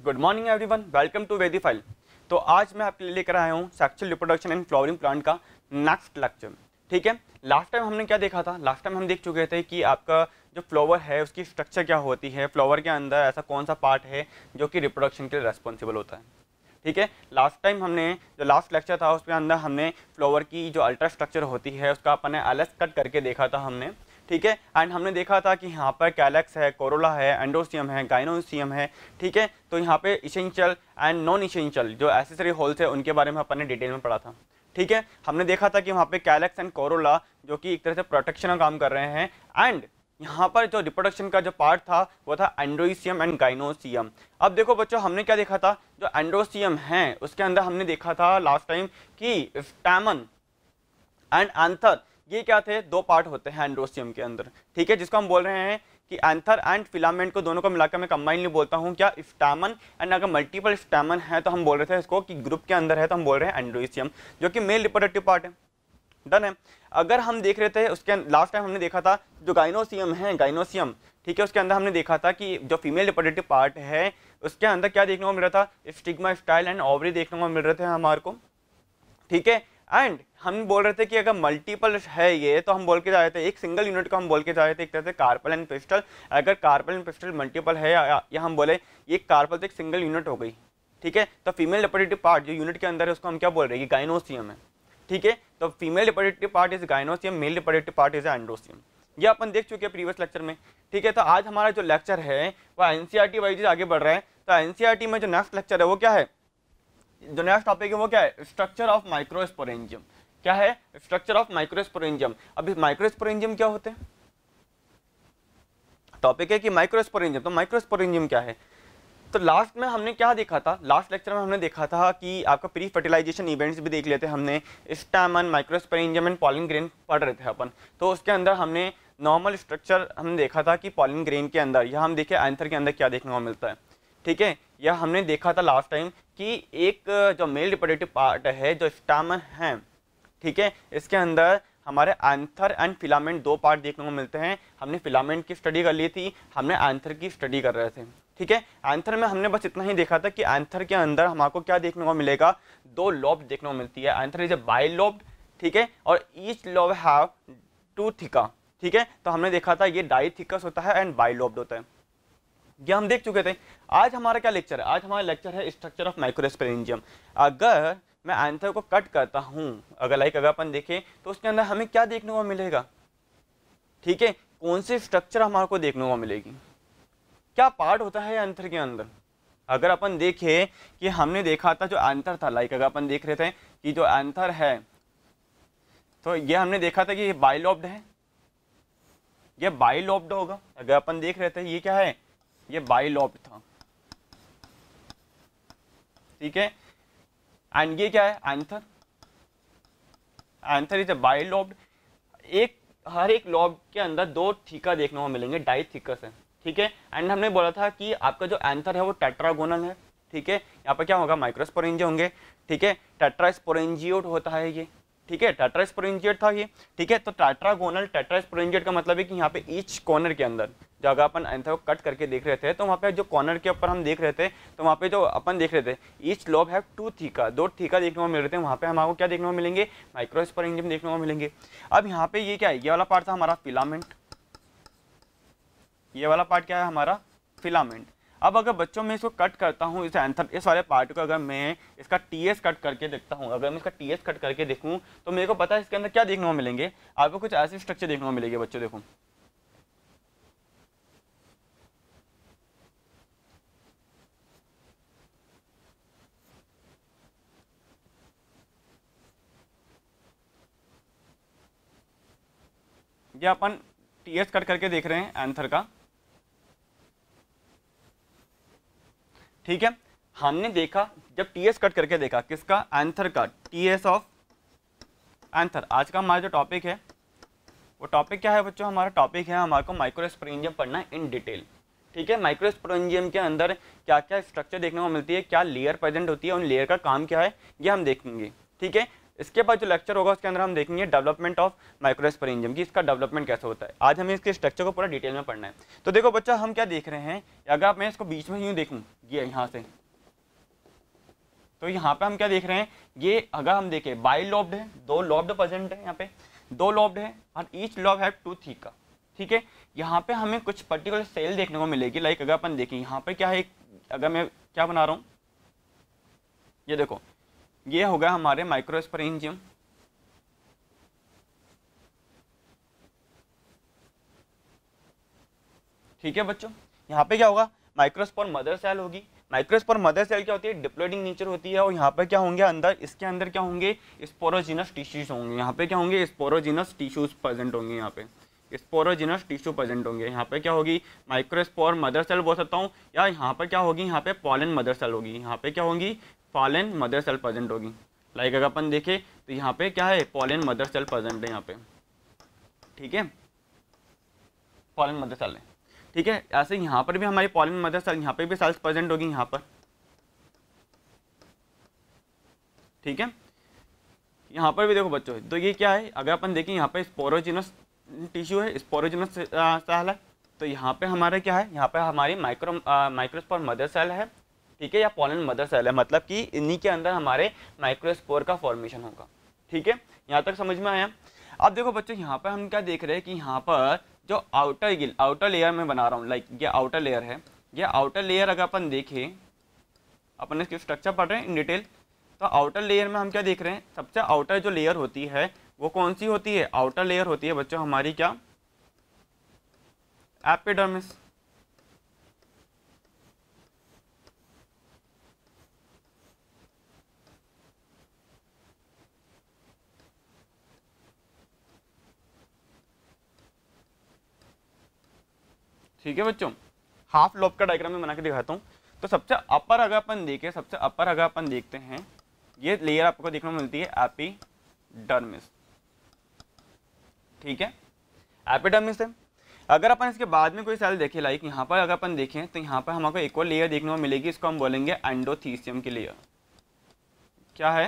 Good morning everyone, welcome to वेदीफाइल। तो आज मैं आपके लिए लेकर आया हूँ sexual reproduction and flowering plant का नेक्स्ट लेक्चर। ठीक है, लास्ट टाइम हमने क्या देखा था? लास्ट टाइम हम देख चुके थे कि आपका जो फ्लावर है उसकी स्ट्रक्चर क्या होती है, फ्लावर के अंदर ऐसा कौन सा पार्ट है जो कि रिप्रोडक्शन के लिए रेस्पॉन्सिबल होता है। ठीक है, लास्ट टाइम हमने जो लास्ट लेक्चर था उसके अंदर हमने फ्लावर की जो अल्ट्रा स्ट्रक्चर होती है उसका अपने एलएस कट करके देखा था हमने। ठीक है, एंड हमने देखा था कि यहाँ पर कैलेक्स है, कोरोला है, एंडोसियम है, गाइनोसियम है। ठीक है, तो यहाँ पे इसेंशियल एंड नॉन इसेंशियल जो एसेसरी होल्स है उनके बारे में अपन ने डिटेल में पढ़ा था। ठीक है, हमने देखा था कि वहाँ पे कैलेक्स एंड कोरोला जो कि एक तरह से प्रोटेक्शन का काम कर रहे हैं, एंड यहाँ पर जो रिप्रोडक्शन का जो पार्ट था वो था एंडोसियम एंड गाइनोसियम। अब देखो बच्चों, हमने क्या देखा था? जो एंडोसियम है उसके अंदर हमने देखा था लास्ट टाइम कि स्टैमन एंड एंथर, ये क्या थे? दो पार्ट होते हैं एंडोसियम के अंदर। ठीक है, जिसको हम बोल रहे हैं कि एंथर एंड फिलामेंट को दोनों को मिलाकर मैं कंबाइनली बोलता हूँ क्या? स्टैमन। एंड अगर मल्टीपल स्टैमन है तो हम बोल रहे थे इसको कि ग्रुप के अंदर है तो हम बोल रहे हैं एंडोसियम, जो कि मेल रिप्रोडक्टिव पार्ट है। डन है। अगर हम देख रहे थे उसके लास्ट टाइम हमने देखा था जो गाइनोसियम है, गाइनोसियम, ठीक है, उसके अंदर हमने देखा था कि जो फीमेल रिप्रोडक्टिव पार्ट है उसके अंदर क्या देखने को मिल रहा था? स्टिग्मा, स्टाइल एंड ओवरी देखने को मिल रहे थे हमारे को। ठीक है, एंड हम बोल रहे थे कि अगर मल्टीपल है ये तो हम बोल के जा रहे थे, एक सिंगल यूनिट को हम बोल के जा रहे थे एक तरह से कार्पल एंड पिस्टल। अगर कार्पल एंड पिस्टल मल्टीपल है या हम बोले ये कार्पल तो एक सिंगल यूनिट हो गई। ठीक है, तो फीमेल रिप्रोडक्टिव पार्ट जो यूनिट के अंदर है उसको हम क्या बोल रहे हैं? गाइनोसियम है। ठीक है, तो female reproductive part is gynoecium, male reproductive part is एंडोसियम। ये अपन देख चुके हैं प्रीवियस लेक्चर में। ठीक है, तो आज हमारा जो लेक्चर है वो एनसीईआरटी वाइज आगे बढ़ रहा है। तो एनसीईआरटी में जो नेक्स्ट लेक्चर है वो क्या है? जो नेक्स्ट टॉपिक है वो क्या है? Structure of microsporangium. क्या है? Structure of microsporangium. अभी माइक्रोस्पोरेंजियम क्या होते हैं? टॉपिक है कि माइक्रोस्पोरेंजियम, तो माइक्रोस्पोरेंजियम क्या है? तो लास्ट में हमने क्या देखा था? लास्ट लेक्चर में हमने देखा था कि आपका प्री फर्टिलाइजेशन इवेंट्स भी देख लेते हमने, stamen, microsporangium and pollen grain पढ़ रहे थे अपन। तो उसके अंदर हमने नॉर्मल स्ट्रक्चर हमने देखा था कि पॉलिन ग्रेन के अंदर, या हम देखे एंथर के अंदर क्या देखने को मिलता है। ठीक है, यह हमने देखा था लास्ट टाइम कि एक जो मेल रिप्रोडक्टिव पार्ट है जो स्टैमन है, ठीक है, इसके अंदर हमारे एंथर एंड फिलामेंट दो पार्ट देखने को मिलते हैं। हमने फिलामेंट की स्टडी कर ली थी, हमने एंथर की स्टडी कर रहे थे। ठीक है, एंथर में हमने बस इतना ही देखा था कि एंथर के अंदर हमको क्या देखने को मिलेगा? दो लॉब देखने को मिलती है। एंथर इज ए बाइलोब्ड, ठीक है, और ईच लॉब हैव टू थिका। ठीक है, तो हमने देखा था ये डाइथिकस होता है एंड बाइलोब्ड होता है, ये हम देख चुके थे। आज हमारा क्या लेक्चर है? आज हमारा लेक्चर है स्ट्रक्चर ऑफ माइक्रोस्पोरेंजियम। अगर मैं एंथर को कट करता हूं, अगर अपन देखें तो उसके अंदर हमें क्या देखने को मिलेगा? ठीक है, कौन सी स्ट्रक्चर हमारे को देखने को मिलेगी? क्या पार्ट होता है एंथर के अंदर? अगर अपन देखें कि हमने देखा था जो एंथर था, अगर अपन देख रहे थे कि जो एंथर है तो ये हमने देखा था कि ये बाइलोब्ड है, ये बाइलोब्ड होगा। अगर अपन देख रहे थे ये क्या है? ये बाइलोब्ड था। ठीक है, एंड ये क्या है? Anther. Anther is a bilobed. हर एक लॉब के अंदर दो थीका देखने को मिलेंगे, डाइथिकस है। ठीक है, एंड हमने बोला था कि आपका जो एंथर है वो टेट्रागोनल है। ठीक है, यहाँ पर क्या होगा? माइक्रोस्पोरेंजिया होंगे। ठीक है, टेट्रास्पोरेंजियोट होता है ये। ठीक है, टेट्रास्पोरेंजिएट था ये। ठीक है, तो टेट्रागोनल टेट्रास्पोरेंजिएट का मतलब है कि यहाँ पे ईच कॉर्नर के अंदर जो अगर अपन एंथर को कट करके देख रहे थे तो वहाँ पे जो कॉर्नर के ऊपर हम देख रहे थे तो वहाँ पे जो अपन देख रहे थे each lobe have two theca, दो थीका देखने को मिल रहे थे। वहाँ पे हमको क्या देखने को मिलेंगे? माइक्रोस्पोरेंजियम देखने को मिलेंगे। अब यहाँ पे ये क्या है? ये वाला पार्ट था हमारा फिलामेंट। ये वाला पार्ट क्या है? हमारा फिलामेंट। अब अगर बच्चों में इसको कट करता हूँ, इस एंथर इस वाले पार्ट को अगर मैं इसका टीएस कट करके देखता हूँ, अगर मैं इसका टीएस कट करके देखूँ तो मेरे को पता है इसके अंदर क्या देखने को मिलेंगे? आपको कुछ ऐसे स्ट्रक्चर देखने को मिलेंगे बच्चों। देखो, ये अपन टीएस कट करके देख रहे हैं एंथर का। ठीक है, हमने देखा जब टीएस कट करके देखा किसका? एंथर का, टीएस ऑफ एंथर। आज का हमारा जो टॉपिक है वो टॉपिक क्या है बच्चों? हमारा टॉपिक है हमारे को माइक्रोस्पोरेंजियम पढ़ना है इन डिटेल। ठीक है, माइक्रोस्पोरेंजियम के अंदर क्या क्या स्ट्रक्चर देखने को मिलती है, क्या लेयर प्रेजेंट होती है, उन लेयर का काम क्या है, ये हम देखेंगे। ठीक है, इसके बाद जो लेक्चर होगा उसके अंदर हम देखेंगे डेवलपमेंट ऑफ माइक्रोस्पोरेंजियम की, इसका डेवलपमेंट कैसे होता है। आज हमें इसके स्ट्रक्चर को पूरा डिटेल में पढ़ना है। तो देखो बच्चा, हम क्या देख रहे हैं, अगर मैं इसको बीच में यूँ देखूँ, ये यहाँ से, तो यहाँ पे हम क्या देख रहे हैं, ये अगर हम देखें बाई लॉब्ड है, 2 लॉब्ड प्रेजेंट है, यहाँ पे 2 लॉब्ड है और ईच लॉब हैव 2 थीका। ठीक है, यहाँ पे हमें कुछ पर्टिकुलर सेल देखने को मिलेगी। लाइक अगर अपन देखें यहाँ पे क्या है, अगर मैं क्या बना रहा हूँ, ये देखो, ये होगा हमारे माइक्रोस्पोरेंजियम। ठीक है बच्चों, यहाँ पे क्या होगा, माइक्रोस्पोर मदर सेल होगी। माइक्रोस्पोर मदर सेल क्या होती है, डिप्लॉइडिंग नेचर होती है। और यहाँ पे क्या होंगे अंदर, इसके अंदर क्या होंगे, स्पोरोजिनस टिश्यूज होंगे। यहाँ पे क्या होंगे, स्पोरोजिनस टिश्यूज प्रेजेंट होंगे। यहाँ पे स्पोरोजिनस टिश्यू प्रेजेंट होंगे। यहाँ पे क्या होगी, माइक्रोस्पोर मदर सेल बोल सकता हूँ, या यहाँ पर क्या होगी, यहाँ पे पॉलन मदर सेल होगी। यहाँ पे क्या होगी, पॉलन मदर सेल प्रेजेंट होगी। लाइक अगर अपन देखें तो यहाँ पे क्या है, पॉलन मदर सेल प्रेजेंट है यहाँ पे। ठीक है, पॉलन मदर सेल है। ठीक है, ऐसे यहाँ पर भी हमारी पॉलन मदर सेल, यहाँ पे भी सेल्स प्रेजेंट होगी यहाँ पर। ठीक है, यहाँ पर भी देखो बच्चों, तो ये क्या है, अगर अपन देखें यहाँ पे स्पोरोजिनस टिश्यू है, स्पोरोजिनस सेल है। तो यहाँ पे हमारा क्या है, यहाँ पे हमारी माइक्रोस्पोर मदर सेल है। ठीक है, या पॉलन मदर सेल है, मतलब कि इन्हीं के अंदर हमारे माइक्रोस्पोर का फॉर्मेशन होगा। ठीक है, यहाँ तक समझ में आया। अब देखो बच्चों, यहाँ पर हम क्या देख रहे हैं कि यहाँ पर जो आउटर लेयर में बना रहा हूँ, लाइक ये आउटर लेयर है। ये आउटर लेयर अगर अपन देखें, अपन इसकी स्ट्रक्चर पढ़ रहे हैं इन डिटेल, तो आउटर लेयर में हम क्या देख रहे हैं, सबसे आउटर जो लेयर होती है वो कौन सी होती है, आउटर लेयर होती है बच्चों हमारी क्या, एपिडर्मिस। ठीक है बच्चों, हाफ लोब का डायग्राम में बना के दिखाता हूँ। तो सबसे अपर अगर अपन देखें, सबसे अपर अगर अपन देखते हैं, ये लेयर आपको देखने को मिलती है एपिडर्मिस। ठीक है, एपिडर्मिस है। अगर अपन इसके बाद में कोई सेल देखें, लाइक यहाँ पर अगर अपन देखें तो यहाँ पर हमको एक और लेयर देखने को मिलेगी, इसको हम बोलेंगे एंडोथीसियम की लेयर। क्या है,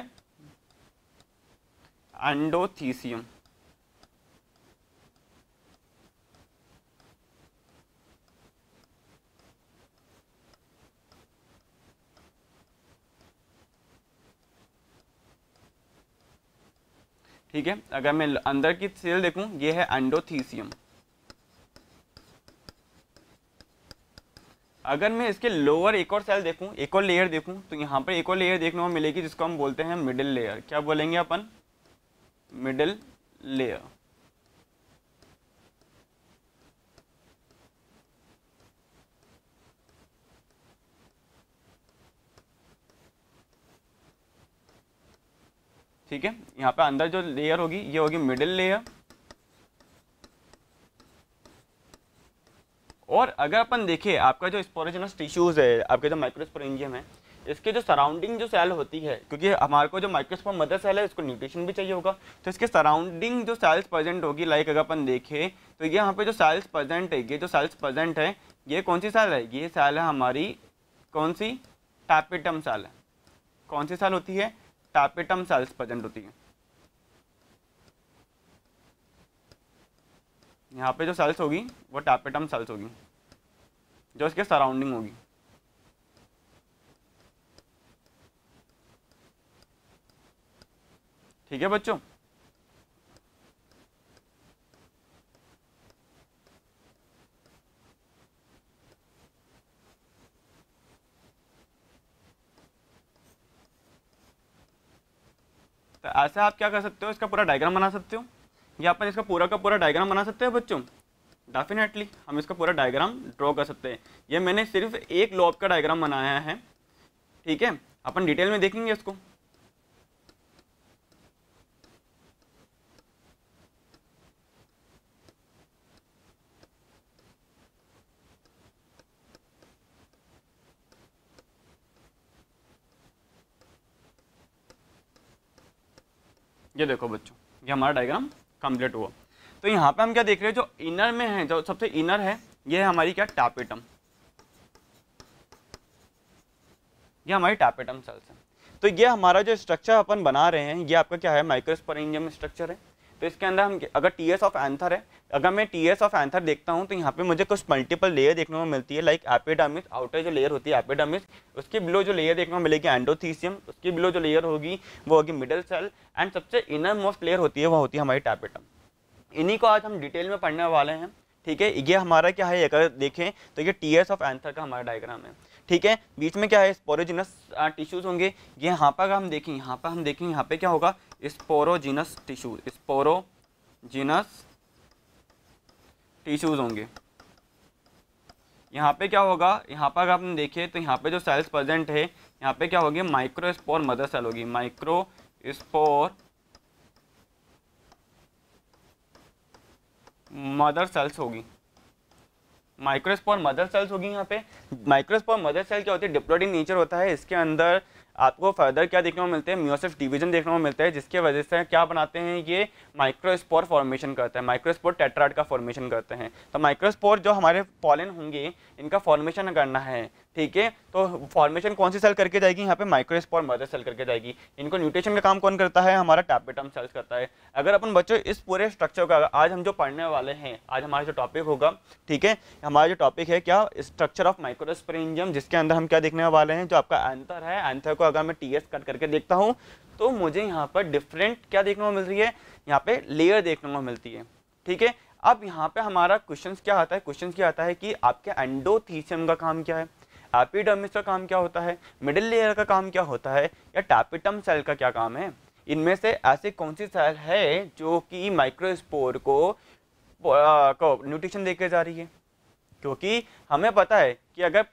एंडोथीसियम। ठीक है, अगर मैं अंदर की सेल देखूं, ये है एंडोथीसियम। अगर मैं इसके लोअर एक और सेल देखूं, एक और लेयर देखूं, तो यहाँ पर एक और लेयर देखने को मिलेगी जिसको हम बोलते हैं मिडिल लेयर। क्या बोलेंगे अपन, मिडिल लेयर। ठीक है, यहाँ पे अंदर जो लेयर होगी ये होगी मिडिल लेयर। और अगर अपन देखें, आपका जो स्पोरोजिनस टिश्यूज है, आपके जो माइक्रोस्पोरेंजियम है, इसके जो सराउंडिंग जो सेल होती है, क्योंकि हमारे को जो माइक्रोस्पोर मदर सेल है इसको न्यूट्रिशन भी चाहिए होगा, तो इसके सराउंडिंग जो सेल्स प्रेजेंट होगी, लाइक अगर अपन देखें तो ये यहाँ पे जो सेल्स प्रेजेंट है, ये जो सेल्स प्रेजेंट है, ये कौन सी सेल है, ये सेल है हमारी कौन सी, टैपेटम सेल है। कौन सी सेल होती है, टैपेटम सेल्स प्रेजेंट होती है। यहाँ पे जो सेल्स होगी वो टैपेटम सेल्स होगी, जो इसके सराउंडिंग होगी। ठीक है बच्चों, तो ऐसे आप क्या कर सकते हो, इसका पूरा डायग्राम बना सकते हो, या अपन इसका पूरा का पूरा डायग्राम बना सकते हैं बच्चों। डेफिनेटली हम इसका पूरा डायग्राम ड्रॉ कर सकते हैं। ये मैंने सिर्फ एक लॉब का डायग्राम बनाया है। ठीक है, अपन डिटेल में देखेंगे इसको। ये देखो बच्चों, ये हमारा डायग्राम कंप्लीट हुआ। तो यहाँ पे हम क्या देख रहे हैं, जो इनर में है, जो सबसे इनर है, ये है हमारी क्या, टैपेटम। ये हमारी टैपेटम सेल्स है। तो ये हमारा जो स्ट्रक्चर अपन बना रहे हैं ये आपका क्या है, माइक्रोस्पोरेंजियम स्ट्रक्चर है। तो इसके अंदर हम अगर टीएस ऑफ एंथर है, अगर मैं टीएस ऑफ एंथर देखता हूँ तो यहाँ पे मुझे कुछ मल्टीपल लेयर देखने को मिलती है, लाइक एपिडर्मिस, आउटर जो लेयर होती है एपिडर्मिस, उसके बिलो जो लेयर देखने को मिलेगी एंडोथीसियम, उसके बिलो जो लेयर होगी वो होगी मिडल सेल, एंड सबसे इनर मोस्ट लेयर होती है वो होती है हमारी टैपेटम। इन्हीं को आज हम डिटेल में पढ़ने वाले हैं, ठीक है। ये हमारा क्या है, अगर देखें तो ये टीएस ऑफ एंथर का हमारा डायग्राम है, ठीक है। बीच में क्या है, स्पोरोजिनस टिश्यूज होंगे। ये यहाँ पर हम देखें, यहाँ पे क्या होगा, स्पोरोजिनस टिश्यूज, स्पोरोजिनस टिश्यूज होंगे। यहाँ पे क्या होगा, यहाँ पर अगर हम देखें तो यहाँ पे जो सेल्स प्रेजेंट है यहाँ पे क्या होगी, माइक्रोस्पोर मदर सेल होगी, माइक्रोस्पोर मदर सेल्स होगी, माइक्रोस्पोर मदर सेल्स होगी। यहाँ पे माइक्रोस्पोर मदर सेल क्या होती है, डिप्लॉइड इन नेचर होता है। इसके अंदर आपको फर्दर क्या देखने को मिलते हैं, मियोसिस डिवीजन देखने को मिलता है, जिसके वजह से क्या बनाते हैं, ये माइक्रोस्पोर फॉर्मेशन करता है, माइक्रोस्पोर टेट्राड का फॉर्मेशन करते हैं। तो माइक्रोस्पोर जो हमारे पॉलन होंगे इनका फॉर्मेशन करना है, ठीक है। तो फॉर्मेशन कौन सी सेल करके जाएगी, यहाँ पे माइक्रोस्पोर मदर सेल करके जाएगी। इनको न्यूट्रिशन का काम कौन करता है, हमारा टैपेटम सेल्स करता है। अगर अपन बच्चों इस पूरे स्ट्रक्चर का आज हम जो पढ़ने वाले हैं, आज हमारा जो टॉपिक होगा, ठीक है, हमारा जो टॉपिक है क्या, स्ट्रक्चर ऑफ माइक्रोस्पोरेंजियम, जिसके अंदर हम क्या देखने वाले हैं, जो आपका एंथर है, एंथर को अगर मैं टीएस कट करके देखता हूँ तो मुझे यहाँ पर डिफरेंट क्या देखने को मिल रही है, यहाँ पे लेयर देखने को मिलती है, ठीक है। अब यहाँ पे हमारा क्वेश्चन क्या आता है, क्वेश्चन क्या आता है कि आपके एंडोथीसियम का काम क्या है, एपिडर्मिस का काम क्या होता है, मिडिल लेयर का काम क्या होता है, या टैपेटम सेल का क्या काम है। इनमें से ऐसी कौन सी सेल है जो कि माइक्रोस्पोर को न्यूट्रिशन देके जा रही है। क्योंकि हमें पता है कि अगर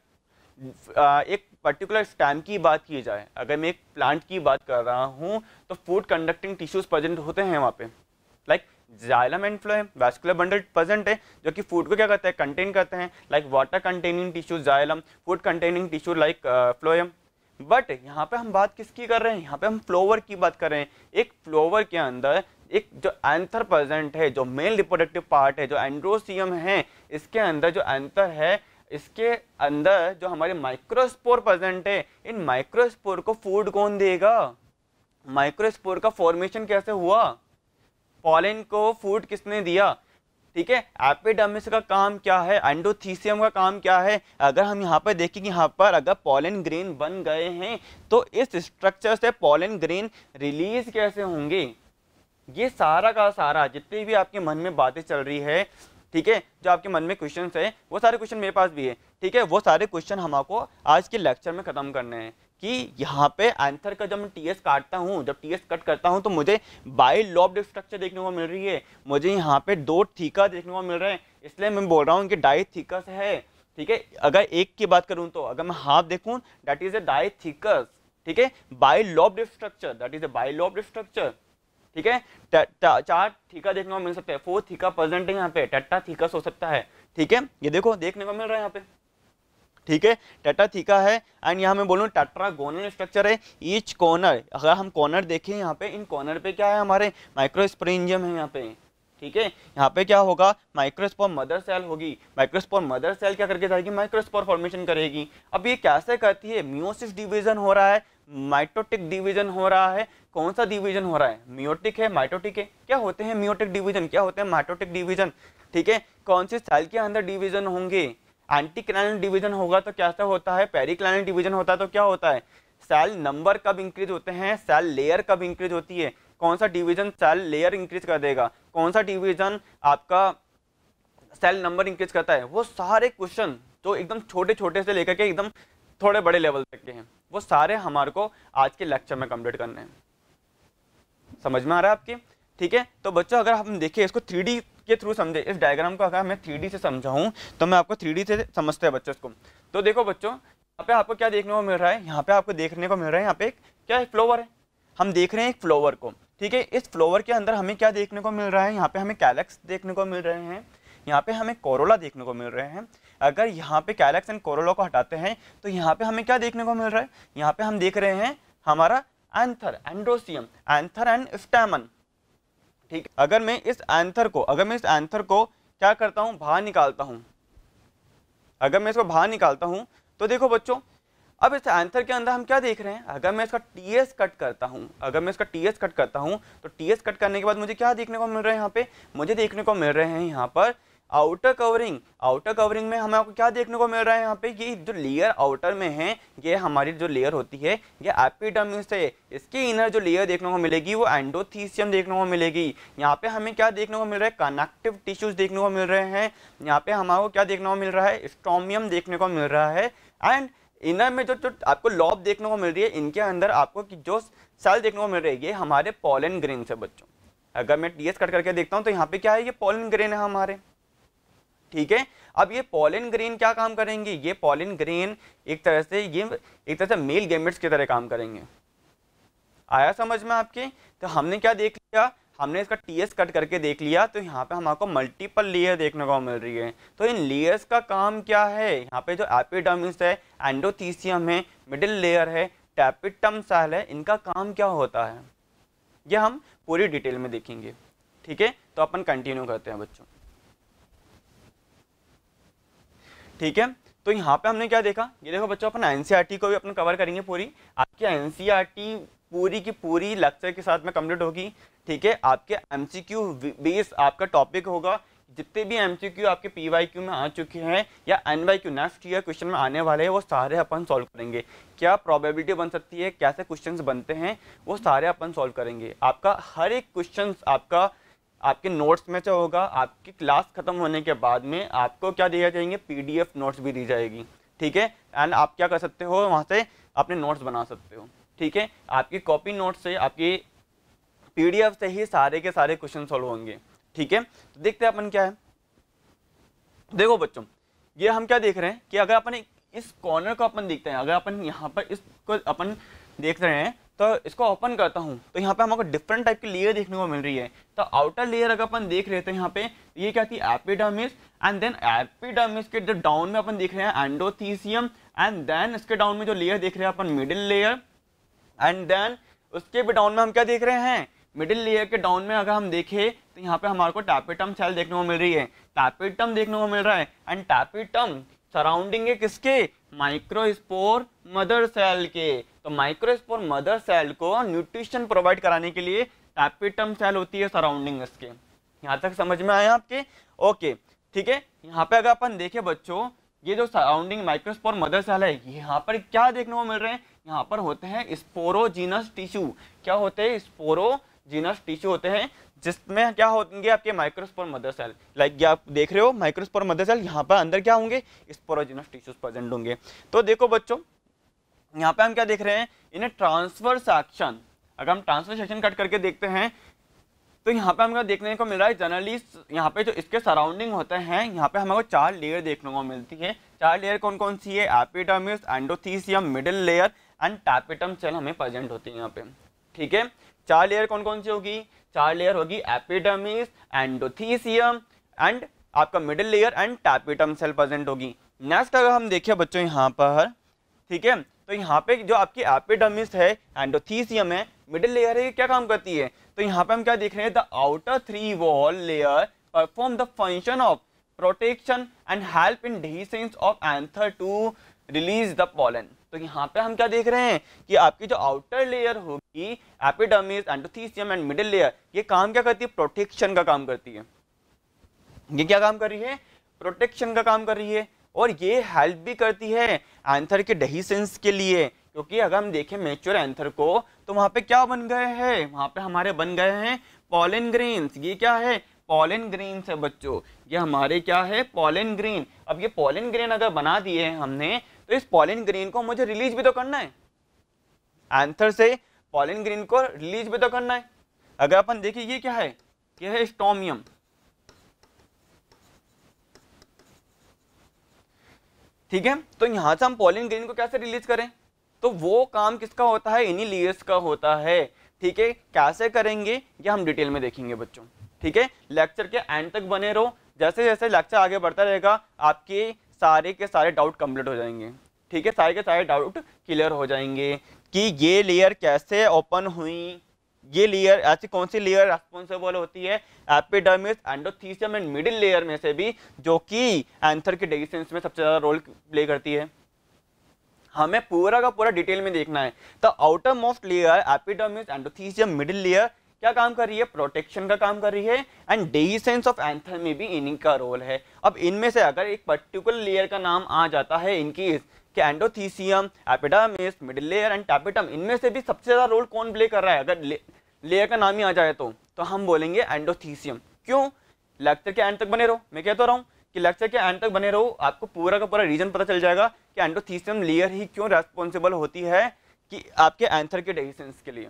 एक पर्टिकुलर स्टेम की बात की जाए, अगर मैं एक प्लांट की बात कर रहा हूँ तो फूड कंडक्टिंग टिश्यूज प्रेजेंट होते हैं वहाँ पे, like xylem and phloem, vascular bundle present है जो कि फूड को क्या करते हैं, कंटेन करते हैं, like water containing tissue xylem, food containing tissue like phloem. But यहाँ पे हम बात किसकी कर रहे हैं, यहाँ पे हम फ्लोवर की बात कर रहे हैं। एक फ्लोवर के अंदर एक जो एंथर प्रेजेंट है, जो मेल रिप्रोडक्टिव पार्ट है, जो एंड्रोसियम है, इसके अंदर जो एंथर है, इसके अंदर जो हमारे माइक्रोस्पोर प्रेजेंट है, इन माइक्रोस्पोर को फूड कौन देगा, माइक्रोस्पोर का फॉर्मेशन कैसे हुआ, पॉलन को फूड किसने दिया, ठीक है। एपिडर्मिस का काम क्या है, एंडोथीसियम का काम क्या है। अगर हम यहाँ पर देखें कि यहाँ पर अगर पॉलन ग्रेन बन गए हैं तो इस स्ट्रक्चर से पॉलन ग्रेन रिलीज कैसे होंगे, ये सारा का सारा जितनी भी आपके मन में बातें चल रही है, ठीक है, जो आपके मन में क्वेश्चन है, वो सारे क्वेश्चन मेरे पास भी है, ठीक है। वो सारे क्वेश्चन हम आपको आज के लेक्चर में खत्म करने हैं कि यहाँ पे एंथर का जब मैं टीएस काटता हूँ, जब टीएस कट करता हूँ तो मुझे बाइलोब्ड स्ट्रक्चर देखने को मिल रही है, मुझे यहाँ पे दो थीका देखने को मिल रहे हैं, इसलिए मैं बोल रहा हूँ कि डाइथीकस है, ठीक है। अगर एक की बात करूँ तो अगर मैं हाफ देखूँ दैट इज ए डाइथीकस, ठीक है। Bilobed structure that is a bilobed structure, ठीक है। चार थीका देखने को मिल सकते हैं, 4 थीका प्रेजेंट है यहाँ पे, टेट्रा थीकस हो सकता है, ठीक है। ये देखो देखने को मिल रहा है यहाँ पे, ठीक है, टेट्रा थीका है। एंड यहाँ मैं बोलूँ टेट्रागोनल स्ट्रक्चर है। ईच कॉर्नर, अगर हम कॉर्नर देखें यहाँ पे, इन कॉर्नर पे क्या है, हमारे माइक्रोस्पोरेंजियम है यहाँ पे, ठीक है। यहाँ पे क्या होगा, माइक्रोस्पोर मदर सेल होगी, माइक्रोस्पोर मदर सेल क्या करके जाएगी, माइक्रोस्पोर फॉर्मेशन करेगी। अब ये कैसे करती है, मियोसिस डिवीजन हो रहा है, माइटोटिक डिवीजन हो रहा है, कौन सा डिवीजन हो रहा है, मियोटिक है, माइटोटिक है, क्या होते हैं मियोटिक डिवीजन, क्या होते हैं माइटोटिक डिवीजन, ठीक है। कौन सी सेल के अंदर डिवीजन होंगे, एंटीक्लाइनल डिवीजन होगा तो कैसा होता है, पेरिक्लाइनल डिवीजन होता है तो क्या होता है, सेल नंबर कब इंक्रीज होते हैं, सेल लेयर कब इंक्रीज होती है, कौन सा डिवीजन सेल लेयर इंक्रीज कर देगा, कौन सा डिवीजन आपका सेल नंबर इंक्रीज करता है। वो सारे क्वेश्चन जो एकदम छोटे छोटे से लेकर के एकदम थोड़े बड़े लेवल तक के हैं, वो सारे हमारे को आज के लेक्चर में कंप्लीट करने हैं। समझ में आ रहा है आपके, ठीक है। तो बच्चों अगर हम देखें इसको 3D के थ्रू समझे, इस डायग्राम को अगर मैं 3D से समझाऊं तो मैं आपको 3D से समझते हैं बच्चों इसको। तो देखो बच्चों यहाँ पे आपको क्या देखने को मिल रहा है, यहाँ पे आपको देखने को मिल रहा है, यहाँ पे क्या है, फ्लावर है, हम देख रहे हैं एक फ्लावर को, ठीक है। इस फ्लावर के अंदर हमें क्या देखने को मिल रहा है, यहाँ पे हमें कैलेक्स देखने को मिल रहे हैं, यहाँ पे हमें कोरोला देखने को मिल रहे हैं। अगर यहाँ पे कैलेक्स एंड कोरोला को हटाते हैं तो यहाँ पे हमें क्या देखने को मिल रहा है, यहाँ पे हम देख रहे हैं हमारा anther, androecium, anther and stamen, ठीक। अगर मैं इस एंथर को क्या करता हूँ, बाहर निकालता हूँ, अगर मैं इसको बाहर निकालता हूँ तो देखो बच्चों अब इस आंसर के अंदर हम क्या देख रहे हैं, अगर मैं इसका टीएस कट करता हूं, तो टीएस कट करने के बाद मुझे क्या देखने को मिल रहा है, यहाँ पे मुझे देखने को मिल रहे हैं यहाँ पर आउटर कवरिंग में हमें आपको क्या देखने को मिल रहा है, यहाँ पे ये जो लेयर आउटर में है, ये हमारी जो लेयर होती है ये एपिडर्मिस है। इसके इनर जो लेयर देखने को मिलेगी वो एंडोथीसियम देखने को मिलेगी। यहाँ पे हमें क्या देखने को मिल रहा है, कनेक्टिव टिश्यूज देखने को मिल रहे हैं। यहाँ पे हमारे क्या देखने को मिल रहा है, स्ट्रोमियम देखने को मिल रहा है। एंड इनर में जो आपको लॉब देखने को मिल रही है, इनके अंदर आपको जो सेल देखने को मिल रही है ये हमारे पॉलन ग्रेन है बच्चों। अगर मैं टीएस कट करके देखता हूँ तो यहाँ पे क्या है, ये पॉलन ग्रेन है हमारे, ठीक है। अब ये पॉलन ग्रेन क्या काम करेंगे, ये पॉलन ग्रेन एक तरह से मेल गैमेट्स की तरह काम करेंगे। आया समझ में आपके? तो हमने क्या देख लिया, हमने इसका टीएस कट करके देख लिया, तो यहाँ पे हमको मल्टीपल लेयर देखने को मिल रही है। तो इन लेयर्स का काम क्या है, यहाँ पे जो एपिडर्मिस है, एंडोथीसियम है, मिडिल लेयर है, टैपिटम सेल है, इनका काम क्या होता है ये हम पूरी डिटेल में देखेंगे, ठीक है। तो अपन कंटिन्यू करते हैं बच्चों, ठीक है। तो यहाँ पे हमने क्या देखा, ये देखो बच्चों अपन एनसीईआरटी को भी अपन कवर करेंगे पूरी। आपकी एनसीईआरटी पूरी की पूरी लेक्चर के साथ में कंप्लीट होगी, ठीक है। आपके एमसीक्यू बेस आपका टॉपिक होगा, जितने भी एमसीक्यू आपके पीवाईक्यू में आ चुके हैं या एनवाईक्यू नेक्स्ट ईयर क्वेश्चन में आने वाले हैं, वो सारे अपन सॉल्व करेंगे। क्या प्रोबेबिलिटी बन सकती है, कैसे क्वेश्चंस बनते हैं, वो सारे अपन सॉल्व करेंगे। आपका हर एक क्वेश्चन आपके नोट्स में से होगा। आपकी क्लास खत्म होने के बाद में आपको क्या दिया जाएंगे, पीडीएफ नोट्स भी दी जाएगी, ठीक है। एंड आप क्या कर सकते हो, वहाँ से अपने नोट्स बना सकते हो, ठीक है। आपकी कॉपी नोट से, आपकी पीडीएफ से ही सारे के सारे क्वेश्चन सॉल्व होंगे, ठीक है। तो देखते हैं अपन क्या है। देखो बच्चों, ये हम क्या देख रहे हैं कि अगर अपन इस कॉर्नर को अपन देखते हैं, अगर अपन यहाँ पर इसको अपन देख रहे हैं, तो इसको ओपन करता हूँ तो यहाँ पे हमको डिफरेंट टाइप की लेयर देखने को मिल रही है। तो आउटर लेयर अगर अपन देख रहे थे यहाँ पे, ये क्या थी, एपिडर्मिस। एंड देन एपिडर्मिस के जो डाउन में अपन देख रहे हैं एंडोथीसियम। एंड देन इसके डाउन में जो लेयर देख रहे हैं अपन, मिडिल लेयर। एंड देन उसके भी डाउन में हम क्या देख रहे हैं, मिडिल लेयर के डाउन में अगर हम देखें तो यहाँ पे हमारे को टैपिटम सेल देखने को मिल रही है, टैपिटम देखने को मिल रहा है। एंड टैपिटम सराउंडिंग है किसके, माइक्रोस्पोर मदर सेल के। तो माइक्रोस्पोर मदर सेल को न्यूट्रिशन प्रोवाइड कराने के लिए टैपिटम सेल होती है सराउंडिंग इसके। यहाँ तक समझ में आया आपके? ओके, ठीक है। यहाँ पे अगर अपन देखें बच्चों, ये जो सराउंडिंग माइक्रोस्पोर मदर सेल है, यहाँ पर क्या देखने को मिल रहे हैं, यहाँ पर होते हैं स्पोरोजीनस टिश्यू। क्या होते हैं, स्पोरोजीनस टिश्यू होते हैं, जिसमें क्या होंगे आपके माइक्रोस्पोर मदर सेल। लाइक ये आप देख रहे हो माइक्रोस्पोर मदर सेल, यहाँ पर अंदर क्या होंगे, स्पोरोजीनस टिश्यूज प्रेजेंट होंगे। तो देखो बच्चों, यहाँ पे हम क्या देख रहे हैं, इन्हें ट्रांसफर सेक्शन। अगर हम ट्रांसफर सेक्शन कट करके देखते हैं तो यहाँ पे हमें देखने को मिल रहा है, जनरली यहाँ पे जो इसके सराउंडिंग होते हैं, यहाँ पे हमें 4 लेयर देखने को मिलती है। 4 लेयर कौन कौन सी है, epidermis, endothecium, middle layer and tapetum cell हमें प्रेजेंट होती है यहाँ पे, ठीक है। 4 लेयर कौन कौन सी होगी, 4 लेयर होगी एपिडर्मिस, एंडोथीसियम एंड आपका middle layer and tapetum cell present होगी। नेक्स्ट अगर हम देखें बच्चों यहाँ पर, ठीक है, तो यहाँ पे जो आपकी एपिडर्मिस है, एंडोथीसियम है, मिडिल लेयर है, क्या काम करती है, तो यहाँ पे हम क्या देख रहे हैं, the outer 3 wall layer perform the function of protection and help in dehiscence of anther to release the pollen. तो यहाँ पे हम क्या देख रहे हैं कि आपकी जो आउटर लेयर होगी, epidermis, endothecium and middle layer, ये काम क्या करती है, प्रोटेक्शन का काम करती है। ये क्या काम कर रही है, प्रोटेक्शन का काम कर रही है। और ये हेल्प भी करती है एंथर के डेहिसेंस के लिए, क्योंकि अगर हम देखें मैच्योर एंथर को तो वहां पे क्या बन गए हैं, वहां पे हमारे बन गए हैं पॉलन ग्रेन्स। ये क्या है, पॉलन ग्रेन्स है बच्चों, ये हमारे क्या है, पॉलन ग्रेन। अब ये पॉलन ग्रेन अगर बना दिए हैं हमने, तो इस पॉलन ग्रेन को मुझे रिलीज भी तो करना है, एंथर से पॉलन ग्रेन को रिलीज भी तो करना है। अगर अपन देखिए ये क्या है, ये है स्टोमियम, ठीक है। तो यहां से हम पॉलन ग्रेन को कैसे रिलीज करें, तो वो काम किसका होता है, इन्हीं लेयर्स का होता है, ठीक है। कैसे करेंगे ये हम डिटेल में देखेंगे बच्चों, ठीक है। लेक्चर के एंड तक बने रहो, जैसे जैसे लेक्चर आगे बढ़ता रहेगा आपके सारे के सारे डाउट कंप्लीट हो जाएंगे, ठीक है। सारे के सारे डाउट क्लियर हो जाएंगे कि ये लेयर कैसे ओपन हुई, ये लेयर ऐसी कौन सी लेयर रेस्पॉन्सिबल होती है epidermis, endothecium and middle layer में से भी, जो कि एंथर के डेहिसेंस में सबसे ज्यादा रोल प्ले करती है। हमें पूरा का पूरा डिटेल में देखना है। तो outer most layer epidermis, endothecium, middle layer क्या काम कर रही है, प्रोटेक्शन का काम कर रही है, एंड डेhiscence ऑफ एंथर में भी इन्हीं का रोल है। अब इनमें से अगर एक पर्टिकुलर लेयर का नाम आ जाता है इनकी कि endothecium, epidermis, middle layer and tapetum, इनमें से भी सबसे ज्यादा रोल कौन प्ले कर रहा है, अगर लेयर का नाम ही आ जाए तो हम बोलेंगे एंडोथीसियम। क्यों? लेक्चर के एंड तक बने रहो, मैं कहता रहा हूँ कि लेक्चर के एंड तक बने रहो, आपको पूरा का पूरा रीजन पता चल जाएगा कि एंडोथीसियम लेयर ही क्यों रेस्पॉन्सिबल होती है कि आपके एंथर के डेhiscence के लिए।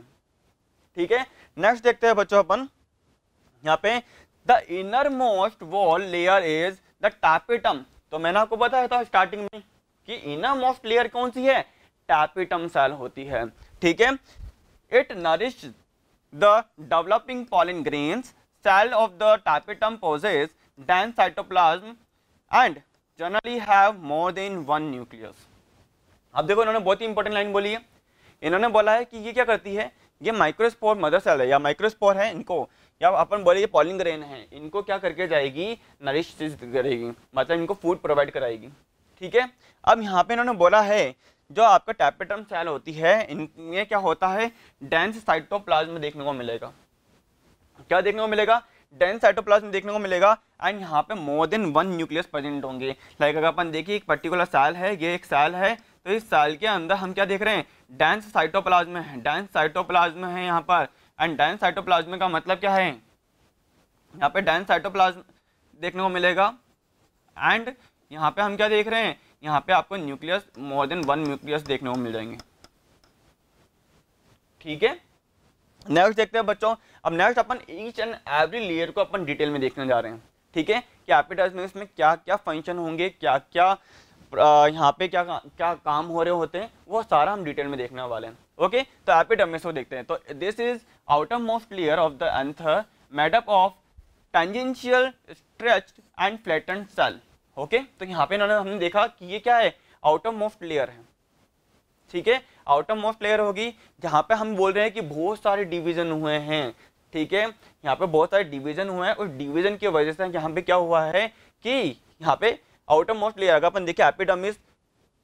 ठीक है, नेक्स्ट देखते हैं बच्चों अपन यहाँ पे, the inner most wall layer is the tapetum. तो मैंने आपको बताया था स्टार्टिंग में कि इनर मोस्ट लेयर कौन सी है, टैपेटम सेल होती है। ठीक है, it nourish the developing pollen grains, cell of the tapetum possess dense cytoplasm and generally have more than one nucleus। अब देखो इन्होंने बहुत ही इंपॉर्टेंट लाइन बोली है, इन्होंने बोला है कि ये क्या करती है, ये माइक्रोस्पोर मदर सेल है या माइक्रोस्पोर है, इनको या अपन बोले ये पॉलिन ग्रेन है, इनको क्या करके जाएगी, नरिश करेगी, मतलब इनको फूड प्रोवाइड कराएगी। ठीक है, अब यहाँ पे इन्होंने बोला है जो आपका टैपेटम सेल होती है इनमें क्या होता है, डेंस साइटोप्लाज्म देखने को मिलेगा। क्या देखने को मिलेगा, डेंस साइटोप्लाज्म देखने को मिलेगा, एंड यहाँ पे more than one nucleus present होंगे। लाइक अगर अपन देखिए एक पर्टिकुलर सेल है, ये एक सेल है, तो इस सेल के अंदर हम क्या देख रहे हैं, डेंस साइटोप्लाज्म है, डेंस साइटोप्लाज्म है यहाँ पर। एंड डेंस साइटोप्लाज्म का मतलब क्या है, यहाँ पे डेंस साइटोप्लाज्म देखने को मिलेगा, एंड यहाँ पे हम क्या देख रहे हैं, यहाँ पे आपको nucleus more than one nucleus देखने को मिल जाएंगे। ठीक है, नेक्स्ट देखते हैं बच्चों। अब next upon each and every layer को अपन डिटेल में देखने जा रहे हैं। ठीक है, कि एपिडर्मिस में क्या क्या फंक्शन होंगे, क्या क्या यहाँ पे क्या क्या काम हो रहे होते हैं, वो सारा हम डिटेल में देखने वाले हैं। ओके, तो एपिडर्मिस को देखते हैं। तो this is outer most layer of the anther made up of tangential, stretched and flattened cell. Okay, तो यहाँ पे हमने देखा कि ये क्या है, आउटर मोस्ट लेयर है। ठीक है, आउटर मोस्ट लेयर होगी जहाँ पे हम बोल रहे हैं कि बहुत सारे डिवीजन हुए हैं। ठीक है, यहाँ पे बहुत सारे डिवीजन हुए हैं, और डिवीजन की वजह से यहाँ पे क्या हुआ है कि यहाँ पे आउटर मोस्ट लेयर अगर अपन देखिए एपिडर्मिस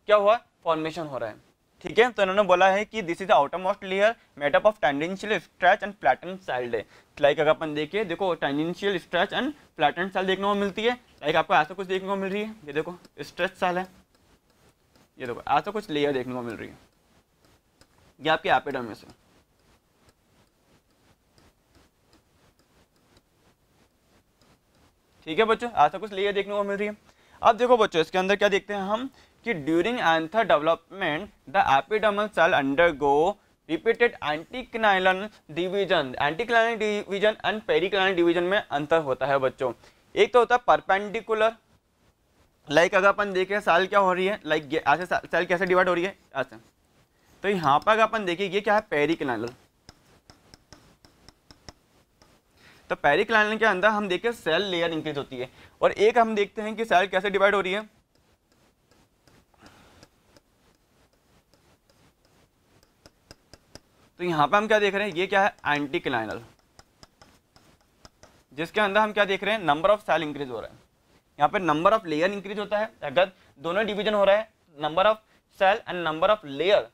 क्या हुआ, फॉर्मेशन हो रहा है। ठीक है, तो इन्होंने बोला है कि this is outer most layer made up of tangential, stretch and flattened cell. Like अगर अपन देखिए, देखो tangential, stretch and flattened cell देखने को मिलती है। लाइक आपको ऐसा कुछ देखने को मिल रही है, ये देखो स्ट्रेच सेल है, ये देखो ऐसा कुछ लेयर देखने को मिल रही है, ये आपके एपिडर्मिस है। ठीक है बच्चों, ऐसा कुछ लेयर देखने को मिल रही है। अब देखो बच्चों, इसके अंदर क्या देखते हैं हम कि during anther development the epidermal cell undergo repeated anticlinal division. Anticlinal division and periclinal division में अंतर होता है बच्चों। एक तो होता है परपेंडिकुलर, लाइक अगर अपन देखें सेल क्या हो रही है, लाइक ऐसे सेल कैसे डिवाइड हो रही है, ऐसे। तो यहाँ पर अगर अपन देखिए ये क्या है, पेरिक्लाइनल। तो पेरिक्लाइनल के अंदर हम देखें सेल लेयर इंक्रीज होती है, और एक हम देखते हैं कि सेल कैसे डिवाइड हो रही है। तो यहाँ पे हम क्या देख रहे हैं, ये क्या है, एंटीक्लाइनल, जिसके अंदर हम क्या देख रहे हैं, नंबर ऑफ सेल इंक्रीज हो रहा है। यहाँ पे नंबर ऑफ लेयर इंक्रीज होता है, अगर दोनों डिवीजन हो रहा है, number of cell and number of layer